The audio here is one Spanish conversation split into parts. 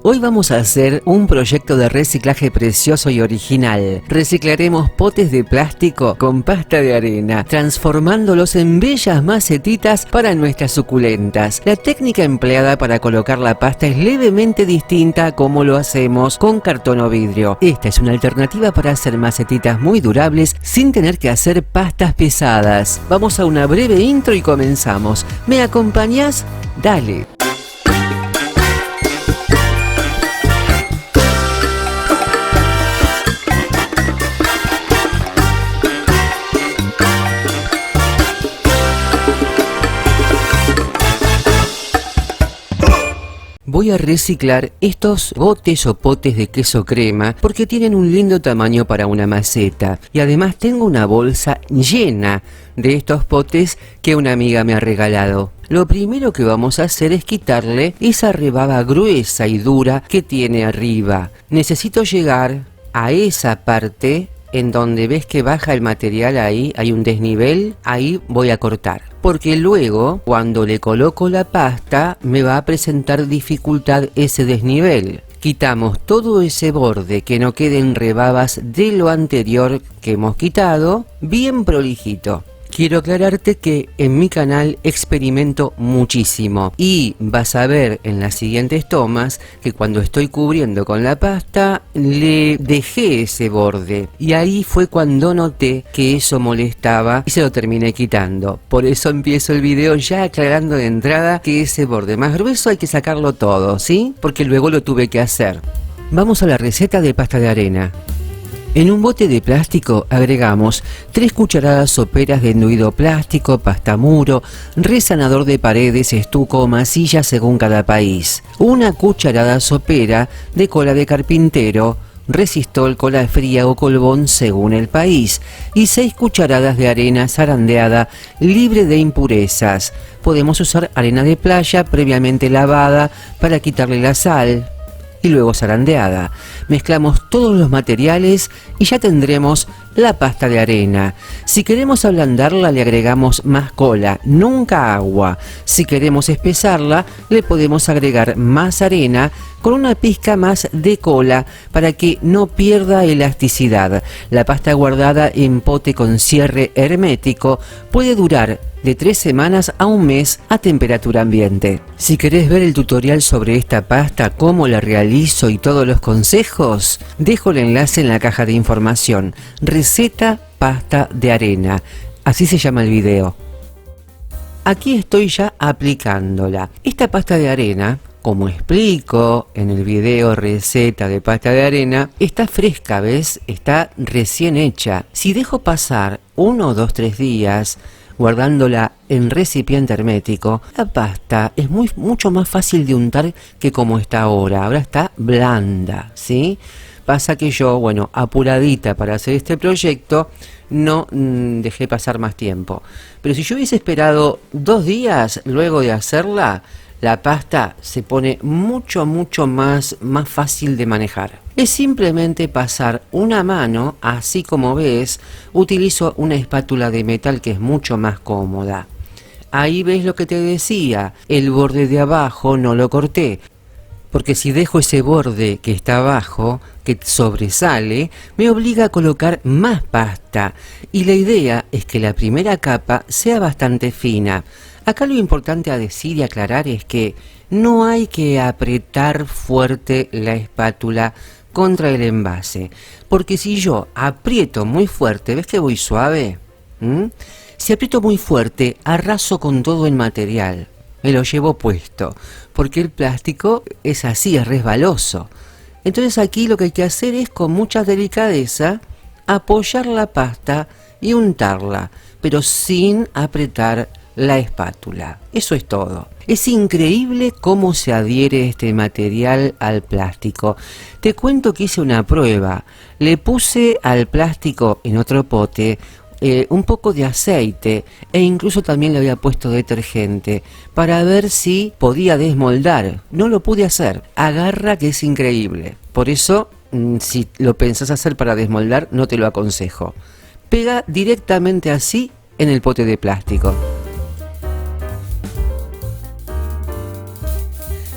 Hoy vamos a hacer un proyecto de reciclaje precioso y original. Reciclaremos potes de plástico con pasta de arena, transformándolos en bellas macetitas para nuestras suculentas. La técnica empleada para colocar la pasta es levemente distinta a cómo lo hacemos con cartón o vidrio. Esta es una alternativa para hacer macetitas muy durables sin tener que hacer pastas pesadas. Vamos a una breve intro y comenzamos. ¿Me acompañás? Dale. Voy a reciclar estos botes o potes de queso crema porque tienen un lindo tamaño para una maceta. Y además tengo una bolsa llena de estos potes que una amiga me ha regalado. Lo primero que vamos a hacer es quitarle esa rebaba gruesa y dura que tiene arriba. Necesito llegar a esa parte en donde ves que baja el material, ahí hay un desnivel, ahí voy a cortar. Porque luego, cuando le coloco la pasta, me va a presentar dificultad ese desnivel. Quitamos todo ese borde, que no queden rebabas de lo anterior que hemos quitado, bien prolijito. Quiero aclararte que en mi canal experimento muchísimo y vas a ver en las siguientes tomas que cuando estoy cubriendo con la pasta le dejé ese borde y ahí fue cuando noté que eso molestaba y se lo terminé quitando. Por eso empiezo el video ya aclarando de entrada que ese borde más grueso hay que sacarlo todo, ¿sí? Porque luego lo tuve que hacer. Vamos a la receta de pasta de arena. En un bote de plástico agregamos 3 cucharadas soperas de enduido plástico, pasta muro, resanador de paredes, estuco o masilla según cada país, 1 cucharada sopera de cola de carpintero, resistol, cola fría o colbón según el país y 6 cucharadas de arena zarandeada libre de impurezas. Podemos usar arena de playa previamente lavada para quitarle la sal y luego zarandeada. Mezclamos todos los materiales y ya tendremos la pasta de arena. Si queremos ablandarla le agregamos más cola, nunca agua. Si queremos espesarla le podemos agregar más arena con una pizca más de cola para que no pierda elasticidad. La pasta guardada en pote con cierre hermético puede durar de 3 semanas a un mes a temperatura ambiente. Si querés ver el tutorial sobre esta pasta, cómo la realizo y todos los consejos, dejo el enlace en la caja de información. Receta pasta de arena, así se llama el video. Aquí estoy ya aplicándola. Esta pasta de arena, como explico en el video receta de pasta de arena, está fresca, ¿ves? Está recién hecha. Si dejo pasar 1, 2, 3 días guardándola en recipiente hermético, la pasta es mucho más fácil de untar que como está ahora. Ahora está blanda, ¿sí? Pasa que yo, bueno, apuradita para hacer este proyecto, no dejé pasar más tiempo. Pero si yo hubiese esperado 2 días luego de hacerla, la pasta se pone mucho más fácil de manejar. Es simplemente pasar una mano, así como ves, utilizo una espátula de metal que es mucho más cómoda. Ahí ves lo que te decía, el borde de abajo no lo corté, porque si dejo ese borde que está abajo, que sobresale, me obliga a colocar más pasta, y la idea es que la primera capa sea bastante fina. Acá lo importante a decir y aclarar es que no hay que apretar fuerte la espátula contra el envase, porque si yo aprieto muy fuerte, ¿ves que voy suave? Si aprieto muy fuerte, arraso con todo el material, me lo llevo puesto, porque el plástico es así, es resbaloso. Entonces aquí lo que hay que hacer es con mucha delicadeza apoyar la pasta y untarla, pero sin apretar la espátula. Eso es todo. Es increíble cómo se adhiere este material al plástico. Te cuento que hice una prueba. Le puse al plástico en otro pote un poco de aceite e incluso también le había puesto detergente para ver si podía desmoldar. No lo pude hacer. Agarra que es increíble. Por eso, si lo pensás hacer para desmoldar, no te lo aconsejo. Pega directamente así en el pote de plástico.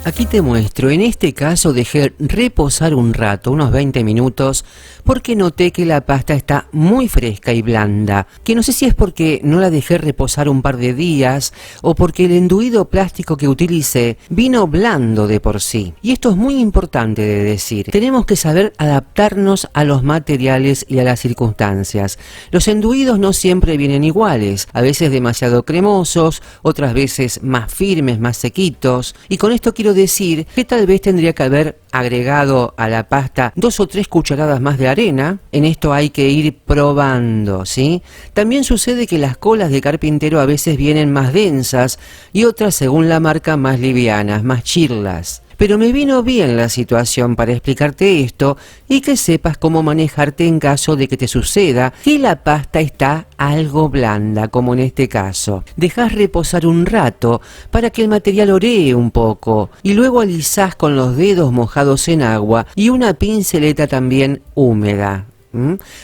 Aquí te muestro, en este caso dejé reposar un rato, unos 20 minutos, porque noté que la pasta está muy fresca y blanda, que no sé si es porque no la dejé reposar un par de días o porque el enduido plástico que utilicé vino blando de por sí. Y esto es muy importante de decir, tenemos que saber adaptarnos a los materiales y a las circunstancias. Los enduidos no siempre vienen iguales, a veces demasiado cremosos, otras veces más firmes, más sequitos, y con esto quiero decir que tal vez tendría que haber agregado a la pasta 2 o 3 cucharadas más de arena. En esto hay que ir probando, ¿sí? También sucede que las colas de carpintero a veces vienen más densas y otras, según la marca, más livianas, más chirlas. Pero me vino bien la situación para explicarte esto y que sepas cómo manejarte en caso de que te suceda que la pasta está algo blanda, como en este caso. Dejás reposar un rato para que el material oree un poco y luego alisás con los dedos mojados en agua y una pinceleta también húmeda.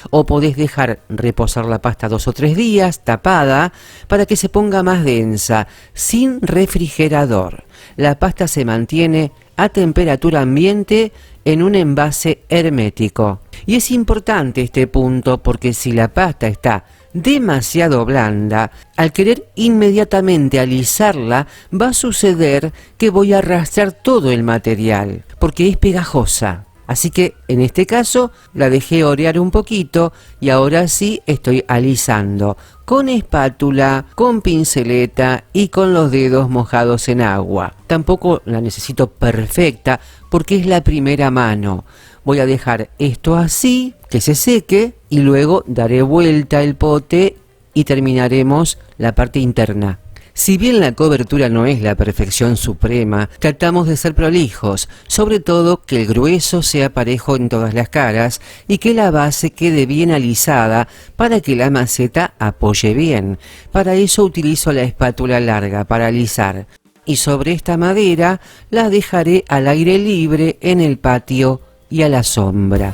O podés dejar reposar la pasta 2 o 3 días tapada para que se ponga más densa, sin refrigerador. La pasta se mantiene a temperatura ambiente en un envase hermético. Y es importante este punto porque si la pasta está demasiado blanda, al querer inmediatamente alisarla, va a suceder que voy a arrastrar todo el material, porque es pegajosa. Así que en este caso la dejé orear un poquito y ahora sí estoy alisando con espátula, con pinceleta y con los dedos mojados en agua. Tampoco la necesito perfecta porque es la primera mano. Voy a dejar esto así, que se seque, y luego daré vuelta el pote y terminaremos la parte interna. Si bien la cobertura no es la perfección suprema, tratamos de ser prolijos, sobre todo que el grueso sea parejo en todas las caras y que la base quede bien alisada para que la maceta apoye bien. Para eso utilizo la espátula larga para alisar. Y sobre esta madera la dejaré al aire libre en el patio y a la sombra.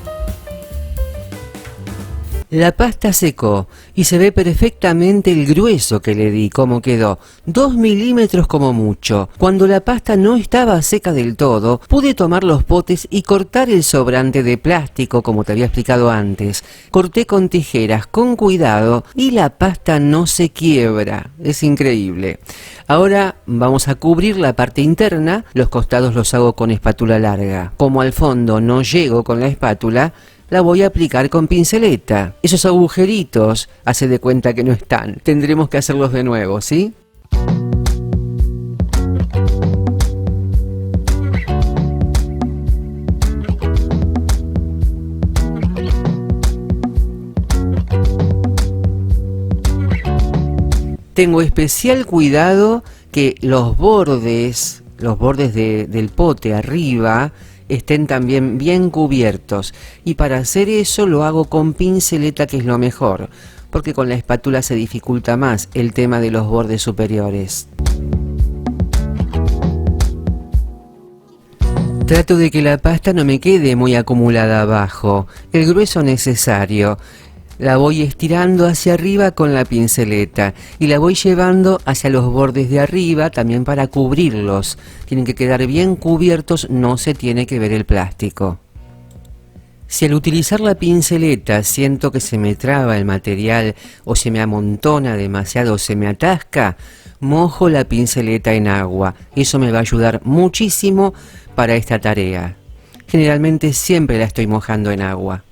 La pasta secó y se ve perfectamente el grueso que le di, cómo quedó, 2 milímetros como mucho. Cuando la pasta no estaba seca del todo, pude tomar los potes y cortar el sobrante de plástico, como te había explicado antes. Corté con tijeras, con cuidado, y la pasta no se quiebra. Es increíble. Ahora vamos a cubrir la parte interna, los costados los hago con espátula larga. Como al fondo no llego con la espátula, la voy a aplicar con pinceleta. Esos agujeritos, hace de cuenta que no están. Tendremos que hacerlos de nuevo, ¿sí? Tengo especial cuidado que los bordes del pote arriba estén también bien cubiertos, y para hacer eso lo hago con pinceleta, que es lo mejor, porque con la espátula se dificulta más el tema de los bordes superiores. Trato de que la pasta no me quede muy acumulada abajo, el grueso necesario. La voy estirando hacia arriba con la pinceleta y la voy llevando hacia los bordes de arriba también para cubrirlos. Tienen que quedar bien cubiertos, no se tiene que ver el plástico. Si al utilizar la pinceleta siento que se me traba el material o se me amontona demasiado o se me atasca, mojo la pinceleta en agua. Eso me va a ayudar muchísimo para esta tarea. Generalmente siempre la estoy mojando en agua.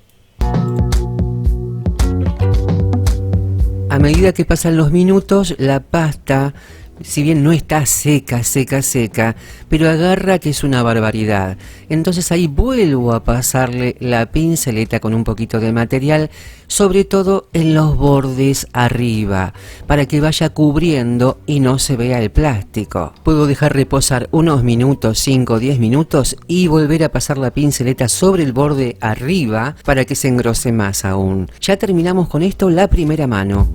A medida que pasan los minutos, la pasta, si bien no está seca, pero agarra que es una barbaridad. Entonces ahí vuelvo a pasarle la pinceleta con un poquito de material, sobre todo en los bordes arriba, para que vaya cubriendo y no se vea el plástico. Puedo dejar reposar unos minutos, 5 o 10 minutos, y volver a pasar la pinceleta sobre el borde arriba para que se engrose más aún. Ya terminamos con esto la primera mano.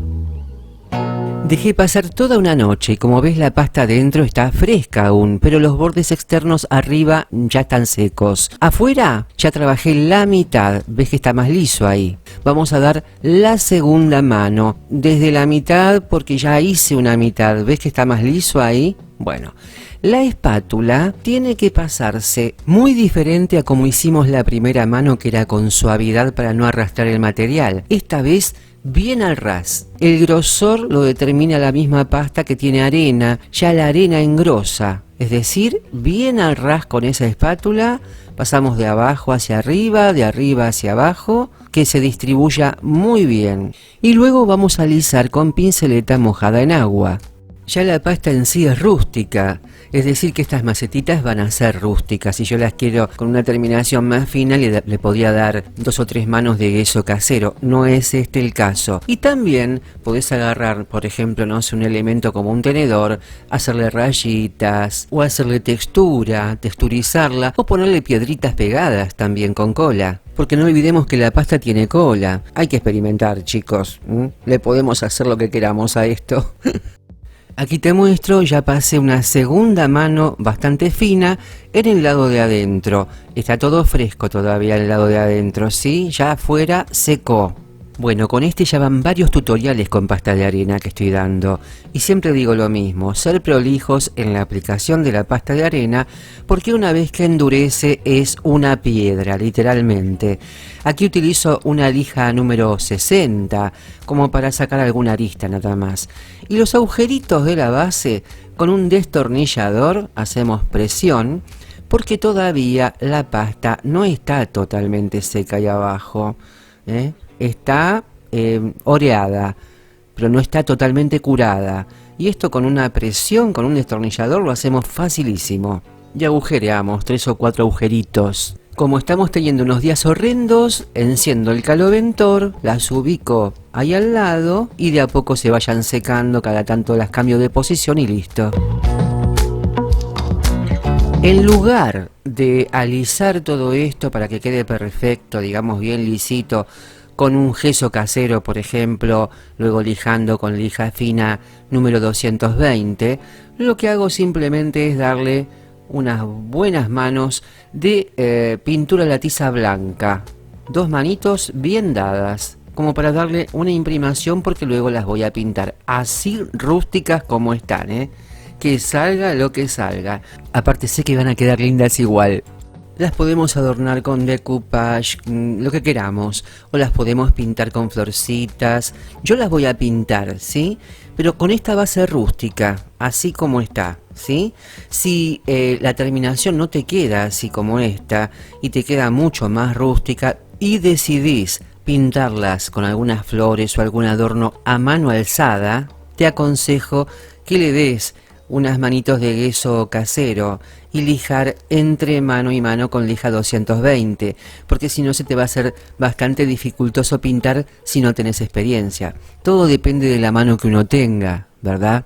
Dejé pasar toda una noche y como ves la pasta adentro está fresca aún, pero los bordes externos arriba ya están secos. Afuera ya trabajé la mitad, ves que está más liso ahí. Vamos a dar la segunda mano, desde la mitad porque ya hice una mitad, ves que está más liso ahí. Bueno, la espátula tiene que pasarse muy diferente a como hicimos la primera mano, que era con suavidad para no arrastrar el material. Esta vez bien al ras. El grosor lo determina la misma pasta que tiene arena, ya la arena engrosa. Es decir, bien al ras con esa espátula, pasamos de abajo hacia arriba, de arriba hacia abajo, que se distribuya muy bien. Y luego vamos a alisar con pinceleta mojada en agua. Ya la pasta en sí es rústica, es decir que estas macetitas van a ser rústicas. Si yo las quiero con una terminación más fina, le podría dar 2 o 3 manos de gueso casero. No es este el caso. Y también podés agarrar, por ejemplo, no sé, un elemento como un tenedor, hacerle rayitas, o hacerle textura, texturizarla, o ponerle piedritas pegadas también con cola. Porque no olvidemos que la pasta tiene cola. Hay que experimentar, chicos. Le podemos hacer lo que queramos a esto. Aquí te muestro, ya pasé una segunda mano bastante fina en el lado de adentro. Está todo fresco todavía el lado de adentro, ¿sí? Ya afuera secó. Bueno, con este ya van varios tutoriales con pasta de arena que estoy dando. Y siempre digo lo mismo, ser prolijos en la aplicación de la pasta de arena, porque una vez que endurece es una piedra, literalmente. Aquí utilizo una lija número 60, como para sacar alguna arista nada más. Y los agujeritos de la base, con un destornillador hacemos presión, porque todavía la pasta no está totalmente seca ahí abajo, Está oreada, pero no está totalmente curada. Y esto con una presión, con un destornillador, lo hacemos facilísimo. Y agujereamos 3 o 4 agujeritos. Como estamos teniendo unos días horrendos, enciendo el caloventor, las ubico ahí al lado y de a poco se vayan secando, cada tanto las cambio de posición y listo. En lugar de alisar todo esto para que quede perfecto, digamos bien lisito, con un gesso casero, por ejemplo, luego lijando con lija fina número 220, lo que hago simplemente es darle unas buenas manos de pintura a la tiza blanca. 2 manitos bien dadas, como para darle una imprimación, porque luego las voy a pintar así rústicas como están, que salga lo que salga. Aparte sé que van a quedar lindas igual. Las podemos adornar con decoupage, lo que queramos, o las podemos pintar con florcitas. Yo las voy a pintar, ¿sí? Pero con esta base rústica, así como está, ¿sí? Si la terminación no te queda así como esta, y te queda mucho más rústica, y decidís pintarlas con algunas flores o algún adorno a mano alzada, te aconsejo que le des unas manitos de gueso casero y lijar entre mano y mano con lija 220, porque si no se te va a hacer bastante dificultoso pintar si no tenés experiencia. Todo depende de la mano que uno tenga, ¿verdad?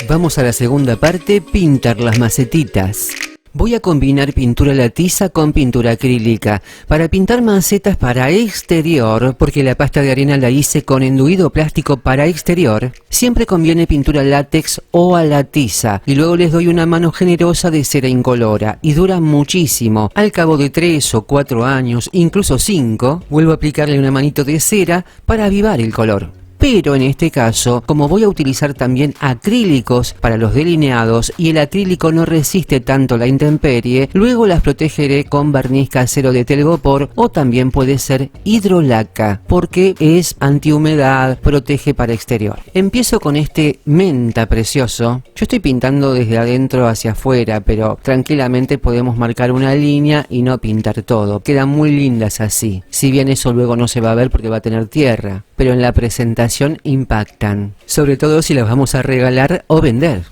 Vamos a la segunda parte, pintar las macetitas. Voy a combinar pintura a la tiza con pintura acrílica para pintar macetas para exterior, porque la pasta de arena la hice con enduido plástico para exterior. Siempre conviene pintura látex o a la tiza, y luego les doy una mano generosa de cera incolora, y dura muchísimo. Al cabo de 3 o 4 años, incluso 5, vuelvo a aplicarle una manito de cera para avivar el color. Pero en este caso, como voy a utilizar también acrílicos para los delineados y el acrílico no resiste tanto la intemperie, luego las protegeré con barniz casero de telgopor, o también puede ser hidrolaca, porque es antihumedad, protege para exterior. Empiezo con este menta precioso. Yo estoy pintando desde adentro hacia afuera, pero tranquilamente podemos marcar una línea y no pintar todo. Quedan muy lindas así. Si bien eso luego no se va a ver porque va a tener tierra, pero en la presentación impactan, sobre todo si las vamos a regalar o vender.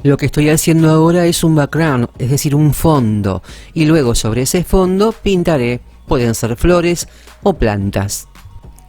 Lo que estoy haciendo ahora es un background, es decir, un fondo, y luego sobre ese fondo pintaré, pueden ser flores o plantas.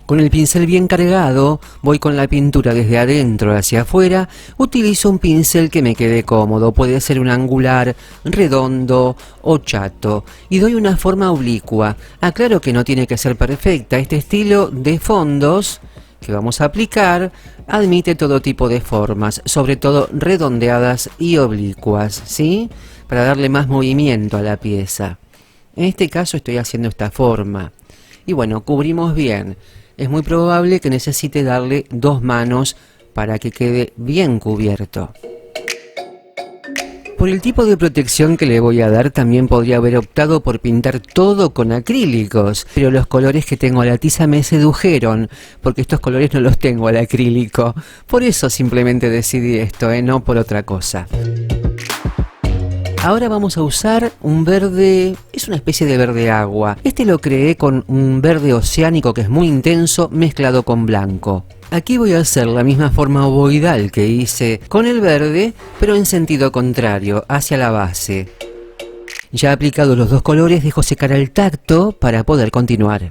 Con el pincel bien cargado, voy con la pintura desde adentro hacia afuera. Utilizo un pincel que me quede cómodo, puede ser un angular, redondo o chato, y doy una forma oblicua. Aclaro que no tiene que ser perfecta, este estilo de fondos que vamos a aplicar admite todo tipo de formas, sobre todo redondeadas y oblicuas, ¿sí? Para darle más movimiento a la pieza. En este caso estoy haciendo esta forma. Y bueno, cubrimos bien. Es muy probable que necesite darle 2 manos para que quede bien cubierto. Por el tipo de protección que le voy a dar, también podría haber optado por pintar todo con acrílicos, pero los colores que tengo a la tiza me sedujeron, porque estos colores no los tengo al acrílico. Por eso simplemente decidí esto, no por otra cosa. Ahora vamos a usar un verde, es una especie de verde agua. Este lo creé con un verde oceánico que es muy intenso mezclado con blanco. Aquí voy a hacer la misma forma ovoidal que hice con el verde, pero en sentido contrario, hacia la base. Ya aplicados los dos colores, dejo secar al tacto para poder continuar.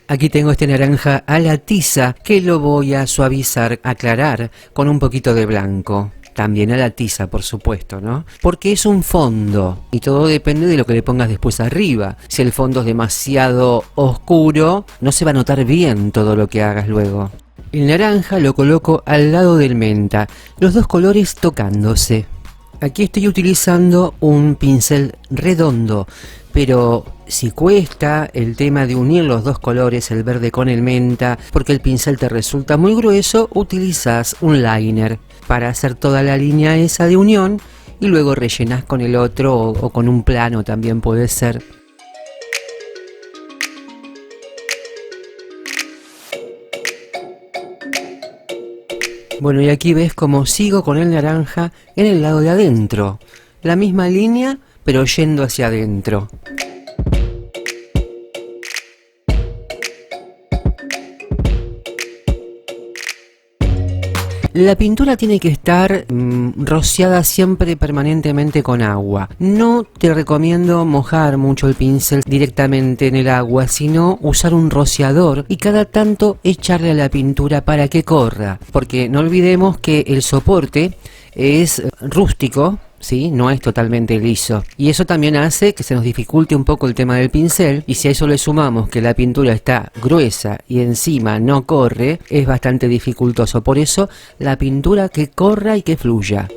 Aquí tengo este naranja a la tiza que lo voy a suavizar, aclarar con un poquito de blanco. También a la tiza, por supuesto, ¿no? Porque es un fondo y todo depende de lo que le pongas después arriba. Si el fondo es demasiado oscuro, no se va a notar bien todo lo que hagas luego. El naranja lo coloco al lado del menta, los dos colores tocándose. Aquí estoy utilizando un pincel redondo, pero si cuesta el tema de unir los dos colores, el verde con el menta, porque el pincel te resulta muy grueso, utilizas un liner para hacer toda la línea esa de unión y luego rellenas con el otro o con un plano también puede ser. Bueno, y aquí ves cómo sigo con el naranja en el lado de adentro. La misma línea, pero yendo hacia adentro. La pintura tiene que estar rociada siempre permanentemente con agua. No te recomiendo mojar mucho el pincel directamente en el agua, sino usar un rociador y cada tanto echarle a la pintura para que corra. Porque no olvidemos que el soporte es rústico, ¿sí? No es totalmente liso. Y eso también hace que se nos dificulte un poco el tema del pincel. Y si a eso le sumamos que la pintura está gruesa y encima no corre, es bastante dificultoso. Por eso, la pintura que corra y que fluya.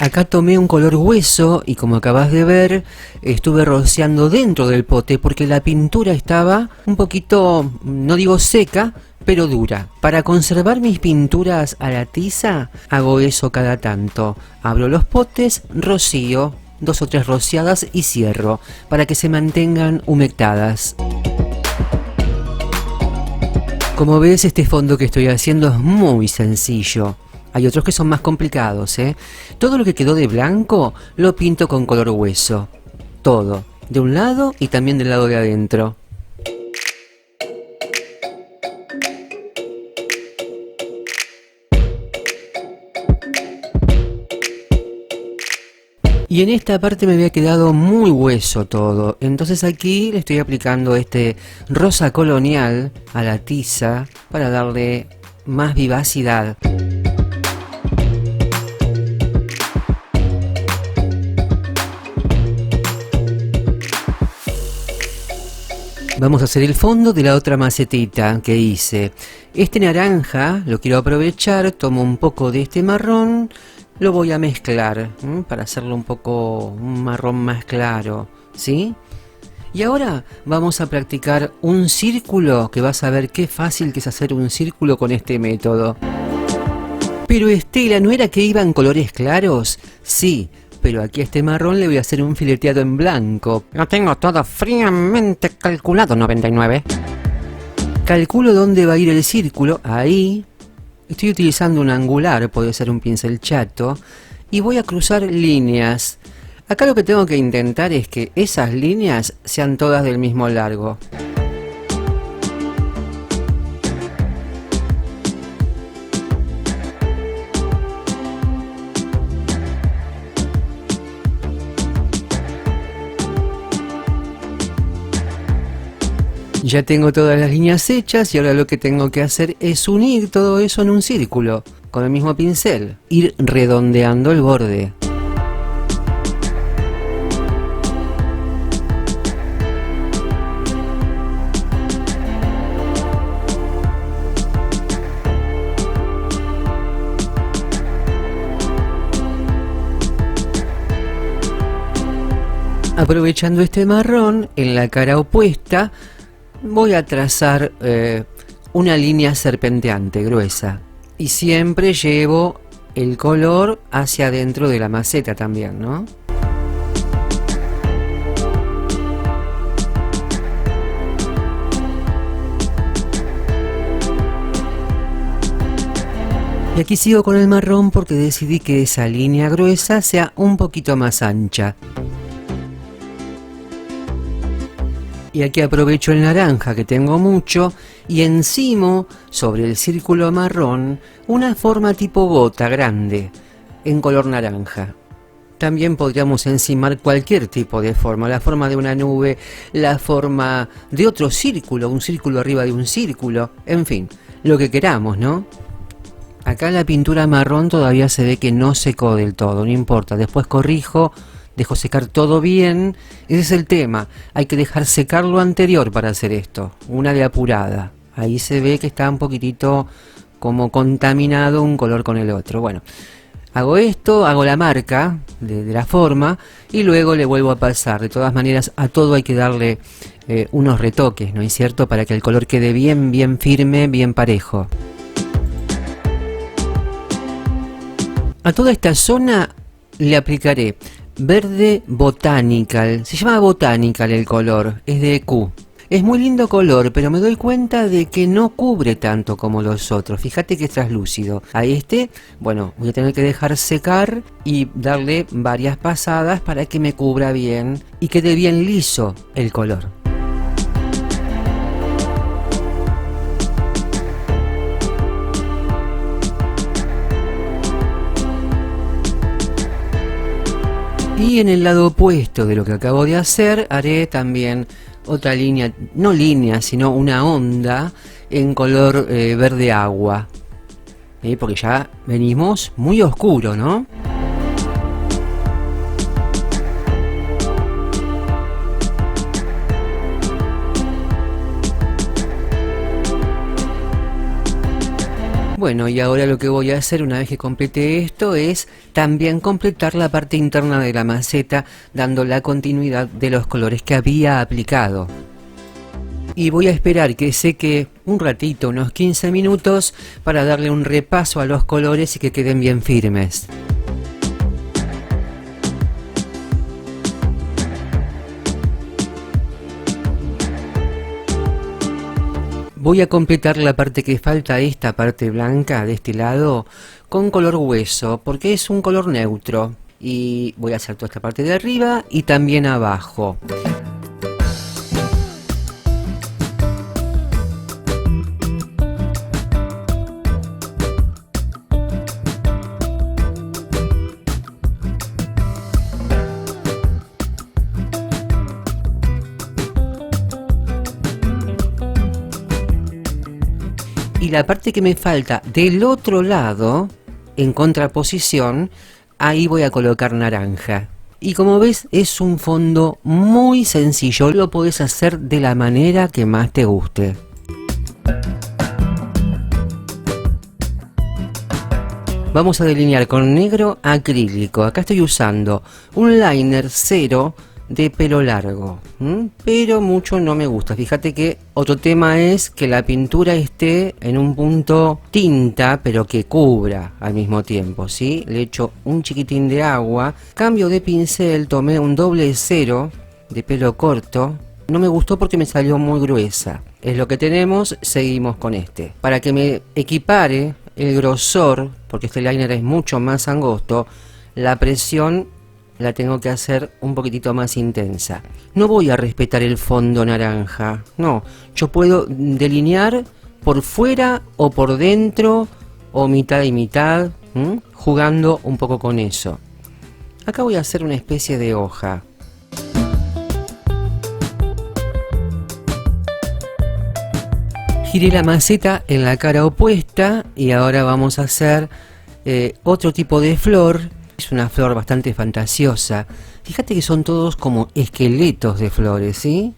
Acá tomé un color hueso y como acabas de ver, estuve rociando dentro del pote porque la pintura estaba un poquito, no digo seca, pero dura. Para conservar mis pinturas a la tiza, hago eso cada tanto. Abro los potes, rocío, 2 o 3 rociadas y cierro, para que se mantengan humectadas. Como ves, este fondo que estoy haciendo es muy sencillo. Hay otros que son más complicados, ¿eh? Todo lo que quedó de blanco lo pinto con color hueso. Todo, de un lado y también del lado de adentro. Y en esta parte me había quedado muy hueso todo, entonces aquí le estoy aplicando este rosa colonial a la tiza para darle más vivacidad. Vamos a hacer el fondo de la otra macetita que hice. Este naranja lo quiero aprovechar, tomo un poco de este marrón, lo voy a mezclar para hacerlo un marrón más claro, ¿sí? Y ahora vamos a practicar un círculo, que vas a ver qué fácil que es hacer un círculo con este método. Pero Estela, ¿no era que iban colores claros? Sí, pero aquí a este marrón le voy a hacer un fileteado en blanco. Lo tengo todo fríamente calculado, 99. Calculo dónde va a ir el círculo, ahí. Estoy utilizando un angular, puede ser un pincel chato, y voy a cruzar líneas. Acá lo que tengo que intentar es que esas líneas sean todas del mismo largo. Ya tengo todas las líneas hechas y ahora lo que tengo que hacer es unir todo eso en un círculo con el mismo pincel, ir redondeando el borde. Aprovechando este marrón, en la cara opuesta voy a trazar una línea serpenteante gruesa y siempre llevo el color hacia adentro de la maceta también, ¿no? Y aquí sigo con el marrón porque decidí que esa línea gruesa sea un poquito más ancha. Y aquí aprovecho el naranja, que tengo mucho, y encimo, sobre el círculo marrón, una forma tipo gota grande, en color naranja. También podríamos encimar cualquier tipo de forma, la forma de una nube, la forma de otro círculo, un círculo arriba de un círculo, en fin, lo que queramos, ¿no? Acá la pintura marrón todavía se ve que no secó del todo, no importa, después corrijo, dejo secar todo bien, ese es el tema, hay que dejar secar lo anterior para hacer esto, una de apurada, ahí se ve que está un poquitito como contaminado un color con el otro. Bueno, hago esto, hago la marca de la forma y luego le vuelvo a pasar. De todas maneras, a todo hay que darle unos retoques, ¿no es cierto? Para que el color quede bien firme, bien parejo. A toda esta zona le aplicaré verde Botanical. Se llama Botanical el color, es de EQ. Es muy lindo color, pero me doy cuenta de que no cubre tanto como los otros. Fíjate que es translúcido. A este, bueno, voy a tener que dejar secar y darle varias pasadas para que me cubra bien y quede bien liso el color. Y en el lado opuesto de lo que acabo de hacer, haré también otra línea, no línea, sino una onda en color verde agua. Porque ya venimos muy oscuro, ¿no? Bueno, y ahora lo que voy a hacer una vez que complete esto es también completar la parte interna de la maceta, dando la continuidad de los colores que había aplicado. Y voy a esperar que seque un ratito, unos 15 minutos, para darle un repaso a los colores y que queden bien firmes. Voy a completar la parte que falta, esta parte blanca de este lado, con color hueso, porque es un color neutro. Y voy a hacer toda esta parte de arriba y también abajo. Y la parte que me falta del otro lado, en contraposición, ahí voy a colocar naranja. Y como ves, es un fondo muy sencillo, lo podés hacer de la manera que más te guste. Vamos a delinear con negro acrílico. Acá estoy usando un liner 0 de pelo largo, pero mucho no me gusta. Fíjate que otro tema es que la pintura esté en un punto tinta, pero que cubra al mismo tiempo, ¿sí? Le echo un chiquitín de agua, cambio de pincel, tomé un doble 0 de pelo corto. No me gustó porque me salió muy gruesa. Es lo que tenemos, seguimos con este. Para que me equipare el grosor, porque este liner es mucho más angosto, la presión la tengo que hacer un poquitito más intensa. No voy a respetar el fondo naranja, no. Yo puedo delinear por fuera o por dentro, o mitad y mitad, jugando un poco con eso. Acá voy a hacer una especie de hoja. Giré la maceta en la cara opuesta y ahora vamos a hacer otro tipo de flor. Es una flor bastante fantasiosa. Fíjate que son todos como esqueletos de flores, ¿sí?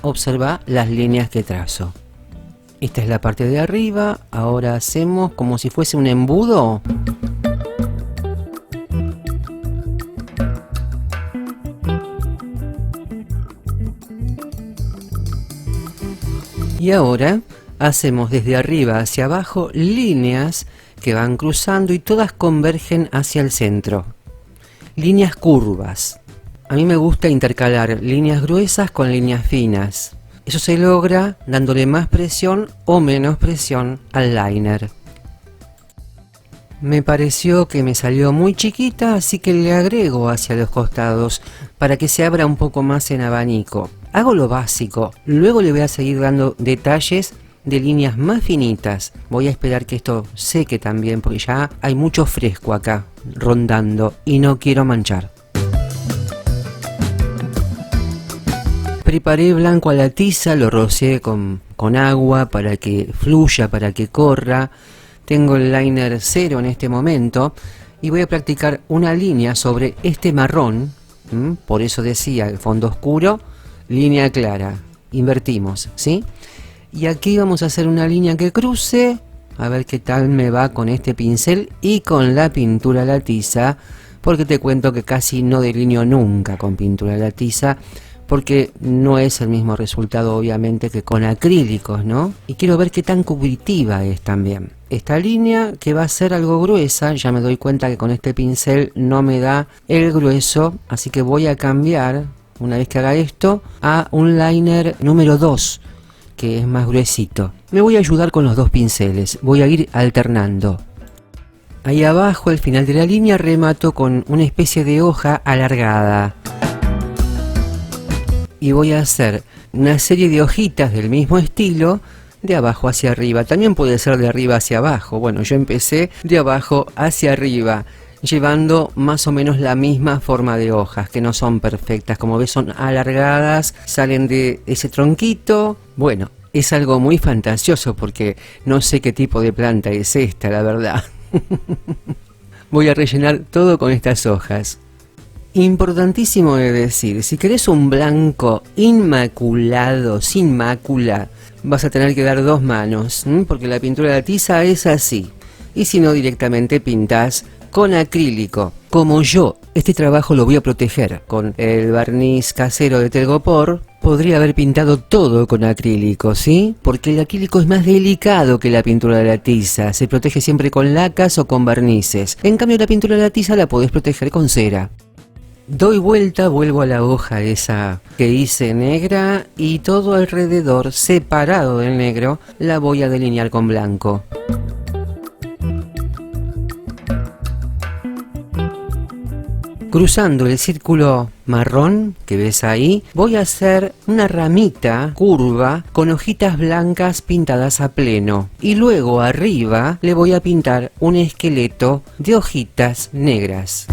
Observa las líneas que trazo. Esta es la parte de arriba. Ahora hacemos como si fuese un embudo. Y ahora hacemos desde arriba hacia abajo líneas que van cruzando y todas convergen hacia el centro. Líneas curvas. A mí me gusta intercalar líneas gruesas con líneas finas. Eso se logra dándole más presión o menos presión al liner. Me pareció que me salió muy chiquita, así que le agrego hacia los costados para que se abra un poco más en abanico. Hago lo básico, luego le voy a seguir dando detalles de líneas más finitas. Voy a esperar que esto seque también, porque ya hay mucho fresco acá rondando y no quiero manchar. Preparé blanco a la tiza, lo rocié con agua para que fluya, para que corra. Tengo el liner 0 en este momento y voy a practicar una línea sobre este marrón. Por eso decía, el fondo oscuro, línea clara. Invertimos, ¿sí? Y aquí vamos a hacer una línea que cruce. A ver qué tal me va con este pincel y con la pintura a la tiza. Porque te cuento que casi no delineo nunca con pintura a la tiza, porque no es el mismo resultado obviamente que con acrílicos, ¿no? Y quiero ver qué tan cubritiva es también. Esta línea que va a ser algo gruesa, ya me doy cuenta que con este pincel no me da el grueso, así que voy a cambiar, una vez que haga esto, a un liner número 2, que es más gruesito. Me voy a ayudar con los dos pinceles, voy a ir alternando. Ahí abajo, al final de la línea, remato con una especie de hoja alargada. Y voy a hacer una serie de hojitas del mismo estilo de abajo hacia arriba. También puede ser de arriba hacia abajo. Bueno, yo empecé de abajo hacia arriba, llevando más o menos la misma forma de hojas, que no son perfectas. Como ves, son alargadas, salen de ese tronquito. Bueno, es algo muy fantasioso porque no sé qué tipo de planta es esta, la verdad. Voy a rellenar todo con estas hojas. Importantísimo de decir, si querés un blanco inmaculado, sin mácula, vas a tener que dar dos manos, porque la pintura de la tiza es así. Y si no, directamente pintás con acrílico. Como yo, este trabajo lo voy a proteger con el barniz casero de Telgopor, podría haber pintado todo con acrílico, ¿sí? Porque el acrílico es más delicado que la pintura de la tiza, se protege siempre con lacas o con barnices. En cambio, la pintura de la tiza la podés proteger con cera. Doy vuelta, vuelvo a la hoja esa que hice negra y todo alrededor, separado del negro, la voy a delinear con blanco. Cruzando el círculo marrón que ves ahí, voy a hacer una ramita curva con hojitas blancas pintadas a pleno. Y luego arriba le voy a pintar un esqueleto de hojitas negras.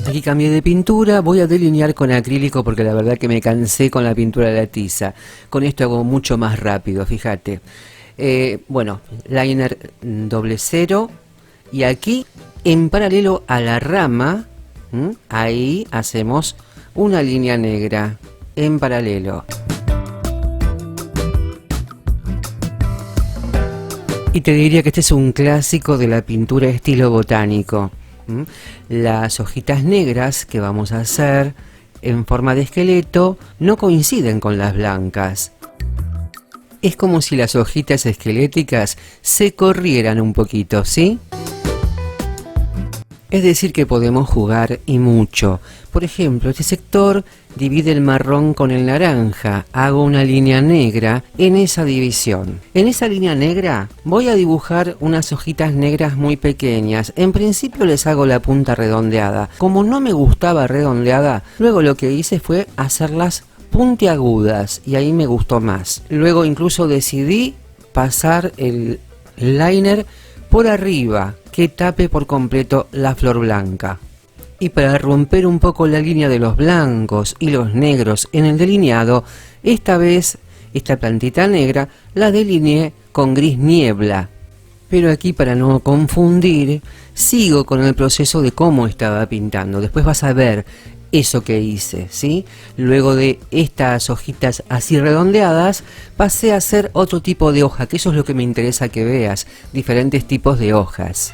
Aquí cambié de pintura, voy a delinear con acrílico porque la verdad que me cansé con la pintura de la tiza. Con esto hago mucho más rápido, fíjate. Bueno, liner 00 y aquí en paralelo a la rama, ahí hacemos una línea negra en paralelo. Y te diría que este es un clásico de la pintura estilo botánico. Las hojitas negras que vamos a hacer en forma de esqueleto no coinciden con las blancas. Es como si las hojitas esqueléticas se corrieran un poquito, ¿sí? Es decir que podemos jugar y mucho. Por ejemplo, este sector divide el marrón con el naranja. Hago una línea negra en esa división. En esa línea negra voy a dibujar unas hojitas negras muy pequeñas. En principio les hago la punta redondeada. Como no me gustaba redondeada, luego lo que hice fue hacerlas puntiagudas y ahí me gustó más. Luego incluso decidí pasar el liner por arriba, que tape por completo la flor blanca. Y para romper un poco la línea de los blancos y los negros en el delineado, esta vez esta plantita negra la delineé con gris niebla. Pero aquí, para no confundir, sigo con el proceso de cómo estaba pintando. Después vas a ver eso que hice, ¿sí? Luego de estas hojitas así redondeadas, pasé a hacer otro tipo de hoja, que eso es lo que me interesa que veas, diferentes tipos de hojas.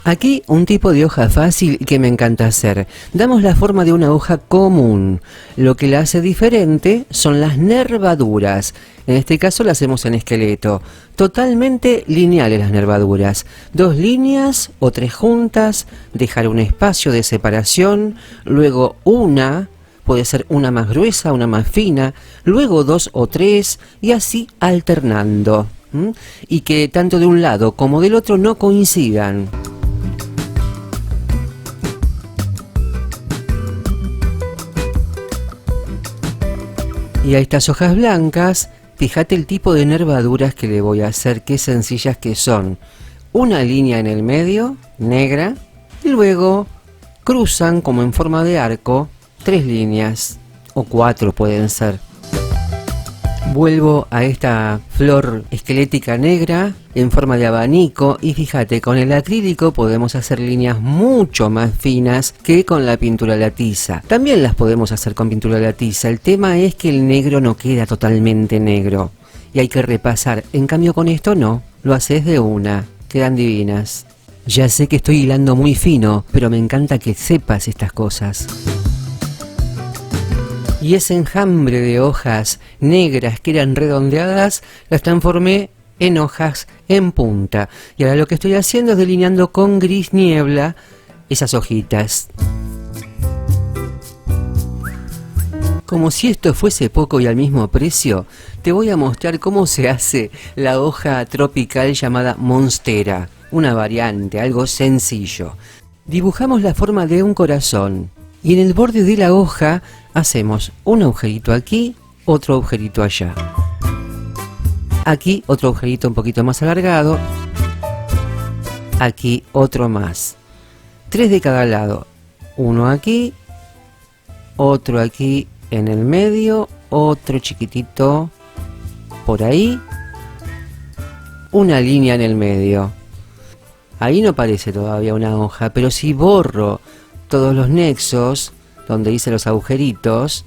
Aquí un tipo de hoja fácil que me encanta hacer. Damos la forma de una hoja común. Lo que la hace diferente son las nervaduras. En este caso las hacemos en esqueleto. Totalmente lineales las nervaduras. 2 líneas o 3 juntas. Dejar un espacio de separación. Luego una. Puede ser una más gruesa, una más fina. Luego 2 o 3. Y así alternando. Y que tanto de un lado como del otro no coincidan. Y a estas hojas blancas, fíjate el tipo de nervaduras que le voy a hacer, qué sencillas que son. Una línea en el medio, negra, y luego cruzan como en forma de arco 3 líneas, o 4 pueden ser. Vuelvo a esta flor esquelética negra en forma de abanico y fíjate, con el acrílico podemos hacer líneas mucho más finas que con la pintura a la tiza. También las podemos hacer con pintura a la tiza, el tema es que el negro no queda totalmente negro y hay que repasar, en cambio con esto no, lo haces de una, quedan divinas. Ya sé que estoy hilando muy fino, pero me encanta que sepas estas cosas. Y ese enjambre de hojas negras que eran redondeadas, las transformé en hojas en punta. Y ahora lo que estoy haciendo es delineando con gris niebla esas hojitas. Como si esto fuese poco y al mismo precio, te voy a mostrar cómo se hace la hoja tropical llamada monstera. Una variante, algo sencillo. Dibujamos la forma de un corazón. Y en el borde de la hoja hacemos un agujerito aquí, otro agujerito allá. Aquí otro agujerito un poquito más alargado. Aquí otro más. 3 de cada lado. Uno aquí, otro aquí en el medio, otro chiquitito por ahí. Una línea en el medio. Ahí no parece todavía una hoja, pero si borro todos los nexos donde hice los agujeritos,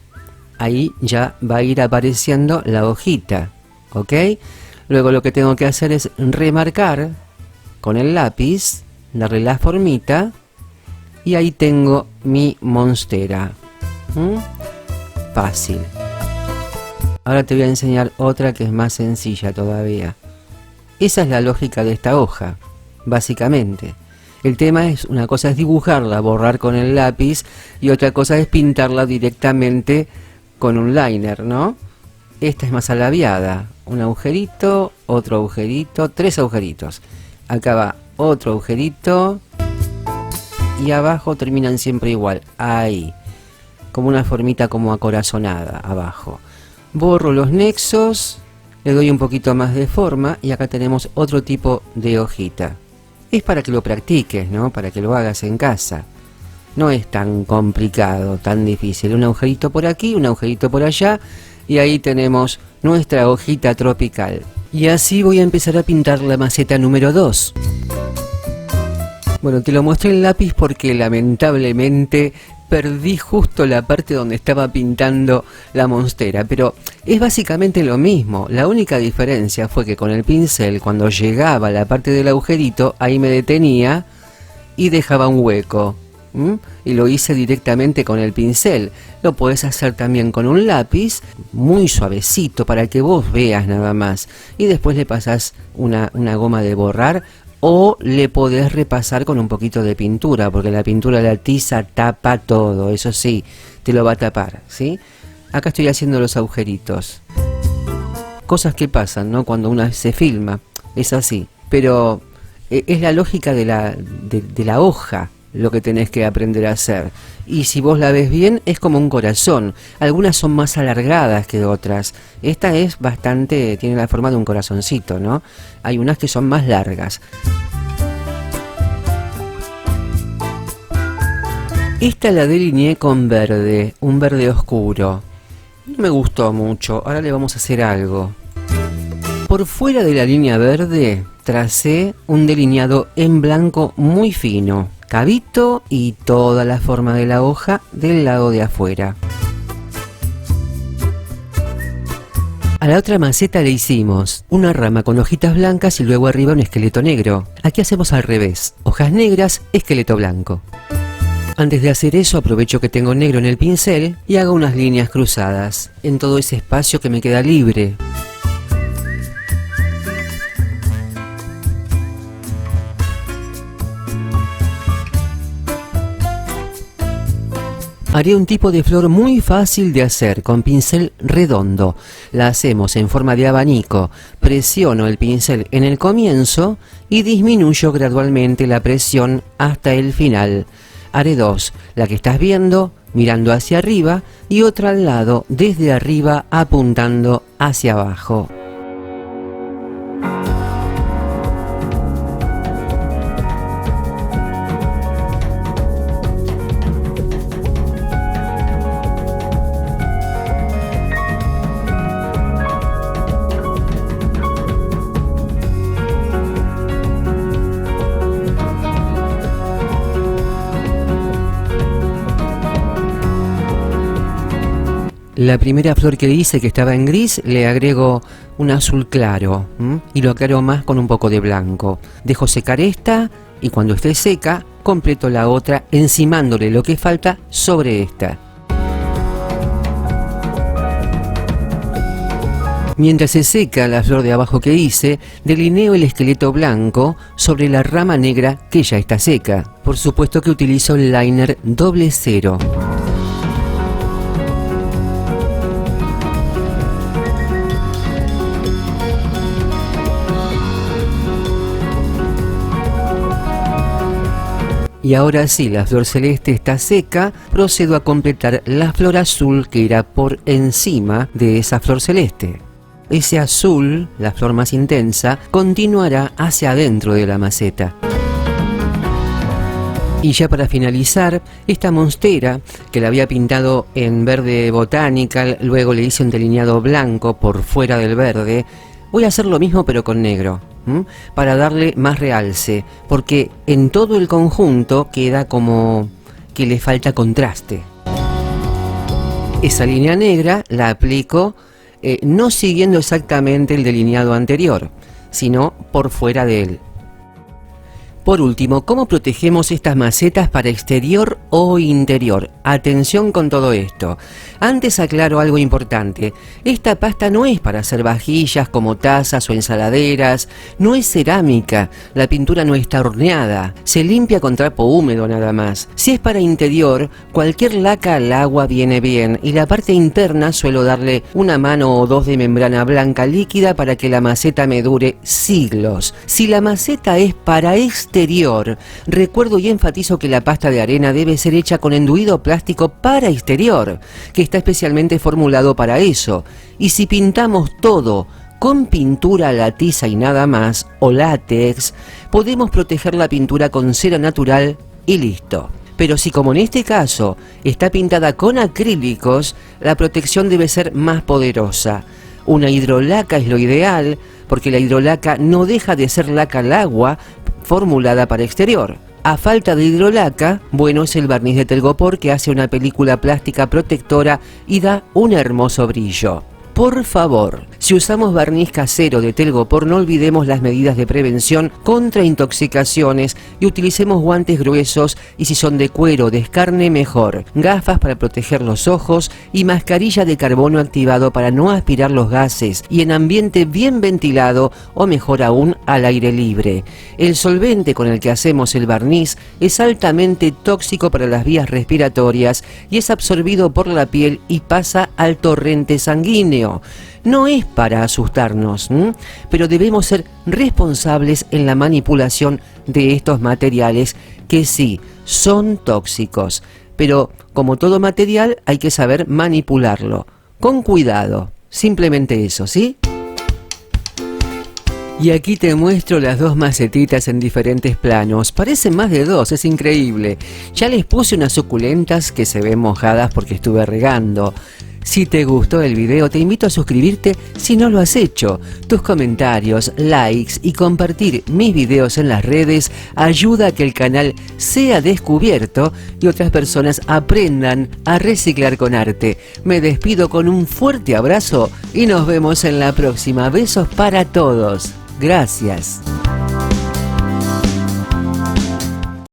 ahí ya va a ir apareciendo la hojita, ¿ok? Luego lo que tengo que hacer es remarcar con el lápiz, darle la formita y ahí tengo mi monstera. Fácil. Ahora te voy a enseñar otra que es más sencilla todavía. Esa es la lógica de esta hoja, básicamente. El tema es, una cosa es dibujarla, borrar con el lápiz, y otra cosa es pintarla directamente con un liner, ¿no? Esta es más alaviada. Un agujerito, otro agujerito, 3 agujeritos. Acá va otro agujerito y abajo terminan siempre igual. Ahí. Como una formita como acorazonada abajo. Borro los nexos, le doy un poquito más de forma y acá tenemos otro tipo de hojita. Es para que lo practiques, ¿no? Para que lo hagas en casa. No es tan complicado, tan difícil. Un agujerito por aquí, un agujerito por allá y ahí tenemos nuestra hojita tropical. Y así voy a empezar a pintar la maceta número 2. Bueno, te lo mostré en lápiz porque lamentablemente perdí justo la parte donde estaba pintando la monstera, pero es básicamente lo mismo. La única diferencia fue que con el pincel, cuando llegaba a la parte del agujerito, ahí me detenía y dejaba un hueco. Y lo hice directamente con el pincel. Lo podés hacer también con un lápiz, muy suavecito, para que vos veas nada más. Y después le pasás una goma de borrar, o le podés repasar con un poquito de pintura, porque la pintura de la tiza tapa todo, eso sí, te lo va a tapar, ¿sí? Acá estoy haciendo los agujeritos. Cosas que pasan, ¿no? Cuando una se filma, es así. Pero es la lógica de la hoja lo que tenés que aprender a hacer. Y si vos la ves bien, es como un corazón. Algunas son más alargadas que otras. Esta es bastante, tiene la forma de un corazoncito, ¿no? Hay unas que son más largas. Esta la delineé con verde, un verde oscuro. no me gustó mucho. Ahora le vamos a hacer algo. Por fuera de la línea verde tracé un delineado en blanco muy fino, cabito y toda la forma de la hoja del lado de afuera. A la otra maceta le hicimos una rama con hojitas blancas y luego arriba un esqueleto negro. Aquí hacemos al revés, hojas negras, esqueleto blanco. Antes de hacer eso aprovecho que tengo negro en el pincel y hago unas líneas cruzadas en todo ese espacio que me queda libre. Haré un tipo de flor muy fácil de hacer con pincel redondo. La hacemos en forma de abanico. Presiono el pincel en el comienzo y disminuyo gradualmente la presión hasta el final. Haré dos, la que estás viendo mirando hacia arriba y otra al lado desde arriba apuntando hacia abajo. La primera flor que hice, que estaba en gris, le agrego un azul claro y lo aclaro más con un poco de blanco. Dejo secar esta y cuando esté seca completo la otra encimándole lo que falta sobre esta. Mientras se seca la flor de abajo que hice, delineo el esqueleto blanco sobre la rama negra que ya está seca. Por supuesto que utilizo el liner 00. Y ahora sí, la flor celeste está seca, procedo a completar la flor azul que irá por encima de esa flor celeste. Ese azul, la flor más intensa, continuará hacia adentro de la maceta. Y ya para finalizar, esta monstera, que la había pintado en verde botanical, luego le hice un delineado blanco por fuera del verde, voy a hacer lo mismo pero con negro. Para darle más realce, porque en todo el conjunto queda como que le falta contraste. Esa línea negra la aplico no siguiendo exactamente el delineado anterior, sino por fuera de él. Por último, ¿cómo protegemos estas macetas para exterior o interior? Atención con todo esto. Antes aclaro algo importante. Esta pasta no es para hacer vajillas como tazas o ensaladeras. No es cerámica. La pintura no está horneada. Se limpia con trapo húmedo nada más. Si es para interior, cualquier laca al agua viene bien. Y la parte interna suelo darle una mano o dos de membrana blanca líquida para que la maceta me dure siglos. Si la maceta es para exterior, recuerdo y enfatizo que la pasta de arena debe ser hecha con enduido plástico para exterior, que está especialmente formulado para eso. Y si pintamos todo con pintura a la tiza y nada más, o látex, podemos proteger la pintura con cera natural y listo. Pero si, como en este caso, está pintada con acrílicos, la protección debe ser más poderosa. Una hidrolaca es lo ideal, porque la hidrolaca no deja de ser laca al agua, formulada para exterior. A falta de hidrolaca, bueno es el barniz de telgopor que hace una película plástica protectora y da un hermoso brillo. Por favor, si usamos barniz casero de telgopor, no olvidemos las medidas de prevención contra intoxicaciones y utilicemos guantes gruesos y si son de cuero o de carne mejor, gafas para proteger los ojos y mascarilla de carbono activado para no aspirar los gases y en ambiente bien ventilado o mejor aún al aire libre. El solvente con el que hacemos el barniz es altamente tóxico para las vías respiratorias y es absorbido por la piel y pasa al torrente sanguíneo. No es para asustarnos, pero debemos ser responsables en la manipulación de estos materiales que sí, son tóxicos, pero como todo material hay que saber manipularlo, con cuidado, simplemente eso, ¿sí? Y aquí te muestro las dos macetitas en diferentes planos. Parecen más de dos, es increíble. Ya les puse unas suculentas que se ven mojadas porque estuve regando. Si te gustó el video, te invito a suscribirte si no lo has hecho. Tus comentarios, likes y compartir mis videos en las redes ayuda a que el canal sea descubierto y otras personas aprendan a reciclar con arte. Me despido con un fuerte abrazo y nos vemos en la próxima. Besos para todos. Gracias.